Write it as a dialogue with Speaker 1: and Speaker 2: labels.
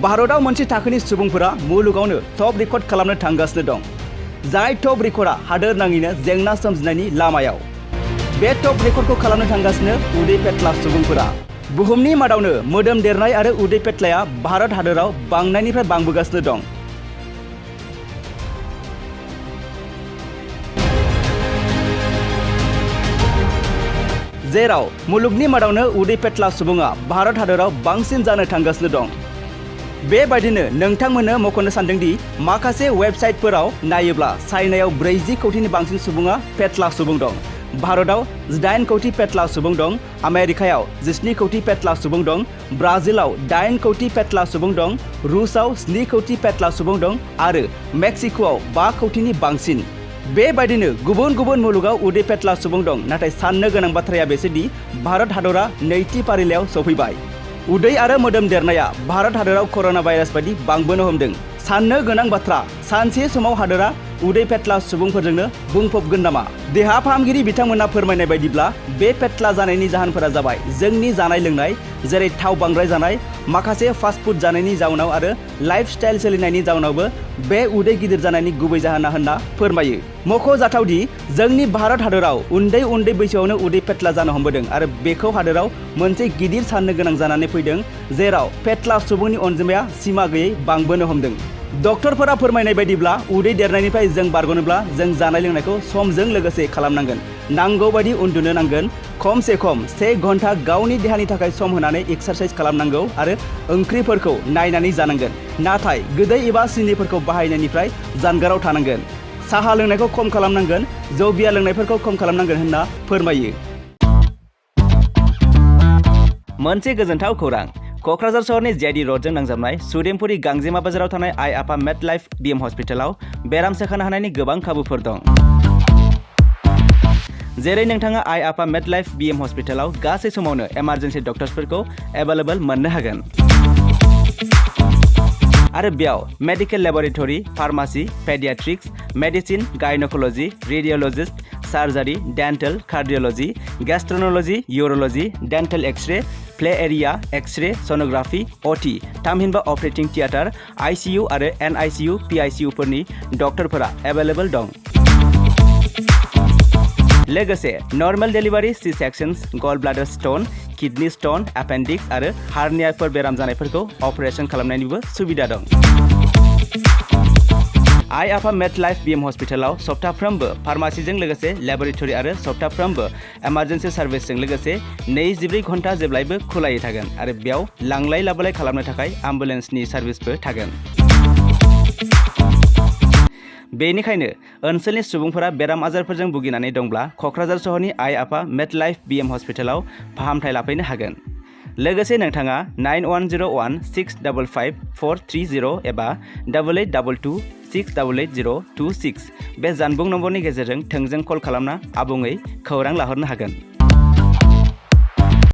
Speaker 1: भारताव मोनसे थाखोनि सुबुंफोरा मुलुगावनो टप रेकर्ड खालामनो थांगासिनो दं। जाय टप रेकर्डआ हादोर नाङैनो जेंना सोमजिनायनि लामायाव। बे टप रेकर्डखौ खालामनो थांगासिनो उदै पेटला सुबुंफोरा। बुहुमनि मादावनो मोदोम देरनाय आरो उदै पेटलाया भारत हादोराव बांनायनिफ्राय बांबोगासिनो दं। जेराव मुलुगनि मादावनो उदै पेटला सुबुङा भारत हादोराव बांसिन जानो थांगासिनो दं। बेबायदिनो नोंथांमोननो मख'नो सानदोंदि माखासे वेबसाइटफोराव नायोब्ला चाइनायाव 40 कौटिनि बांसिन सुबुङा पेटला सुबुं दं। भारताव 8 कौटि पेटला सुबुं दं। आमेरिकायाव 17 कौटि पेटला सुबुं दं। ब्राजिलाव 8 कौटि पेटला सुबुं दं। रुसआव 7 कौटि पेटला सुबुं दं आरो मेक्सिक'आव 5 कौटिनि बांसिन। बेबायदिनो गुबुन गुबुन मुलुगाव उदै पेटला सुबुं दं। नाथाय साननो गोनां बाथ्राया बेसोदि भारत हादरा नैथि फारिलाइयाव सफैबाय। उदै आरो मोदोम देरनाया भारत हादराव कर'ना भाइरास बायदि बांबोनो हमदों। साननो गोनां बाथ्रा, सानसे समाव हादरा उदै पेटला सुबुंफोरजोंनो बुंफबगोन नामा? देहा फाहामगिरि बिथांमोना फोरमायनाय बायदिब्ला बे पेटला जानायनि जाहोनफोरा जाबाय जोंनि जानाय लोंनाय, जेरै थाव बांद्राय जानाय, माखासे फास्ट फुड जानायनि जाउनाव आरो लाइफ स्टाइल सोलिनायनि जाउनावबो बे उदै गिदिर जानायनि गुबै जाहोना होनना फोरमायो। मख'जाथावदि जोंनि भारत हादराव उन्दै उन्दै बैसोआवनो उदै पेटला जानो हमबोदों आरो बेखौ हादराव मोनसे गिदिर साननो गोनां जानानै फैदों, जेराव पेटला सुबुंनि अनजिमाया सिमा गैयै बांबोनो हमदों। डक्टरफोरा फोरमायनाय बायदिब्ला उदै देरनायनिफ्राय जों बारग'नोब्ला जों जानाय लोंनायखौ समजों लोगोसे खालामनांगोन। नांगौ बायदि उन्दुनो नांगोन। खमसे खम 1 घन्टा गावनि देहानि थाखाय सम होनानै एक्सारसाइज खालामनांगौ आरो ओंख्रिफोरखौ नायनानै जानांगोन। नाथाय गोदै एबा सिनिफोरखौ बाहायनायनिफ्राय जानगाराव थानांगोन। साहा लोंनायखौ खम खालामनांगोन। जौ बियार लोंनायफोरखौ खम खालामनांगोन होनना फोरमायो। मोनसे गोजोनथाव खौरां। क'क्राझार सहरनि जेडि रडजों नांजाबनाय सुदेमपुरि गांजेमा बाजाराव थानाय आइ आफा मेडलाइफ बिएम हस्पिटालाव बेराम सोखानो हानायनि गोबां खाबुफोर दं। जेरै नोंथाङा आइ आफा मेडलाइफ बिएम हस्पिटालाव गासै समावनो इमार्जेन्सि डक्टर्सफोरखौ एभेलेबल मोननो हागोन। आरो बेयाव medical laboratory, pharmacy, paediatrics, medicine, gynaecology, radiologist, surgery, dental, cardiology, gastroenterology, urology, dental X-ray, play area, X-ray, sonography, OT, थामहिनबा अपारेटिं थियेटार, आइसिइउ आरो एनआइसिइउ, पिआइसिइउफोरनि डक्टरफोरा एभेलेबल दं। लोगोसे normal delivery, C sections, gall bladder stone, kidney stone, appendix आरो हार्नियाफोर बेराम जानायफोरखौ operation खालामनायनिबो सुबिदा दं। आइ आफा मेडलाइफ बिएम हस्पिटालाव सप्ताफ्रोमबो फार्मासिजों लोगोसे लेबरेटरि आरो सप्ताफ्रोमबो इमार्जेन्सि सार्भिसजों लोगोसे 24 घन्टा जेब्लायबो खुलायै थागोन आरो बेयाव लांलाय लाबोलाय खालामनो थाखाय एम्बुलेन्सनि सार्भिसबो थागोन। बेनिखायनो ओनसोलनि सुबुंफोरा बेराम आजारफोरजों भुगिनानै दंब्ला क'क्राझार सहरनि आइ आफा मेडलाइफ बिएम हस्पिटालाव फाहामथाय लाफैनो हागोन। लोगोसे नोंथाङा 9101 655 430 एबा 8822 688 026 बे जानबुं नम्बरनि गेजेरजों थोंजों कल खालामना आबुङै खौरां लाहरनो हागोन।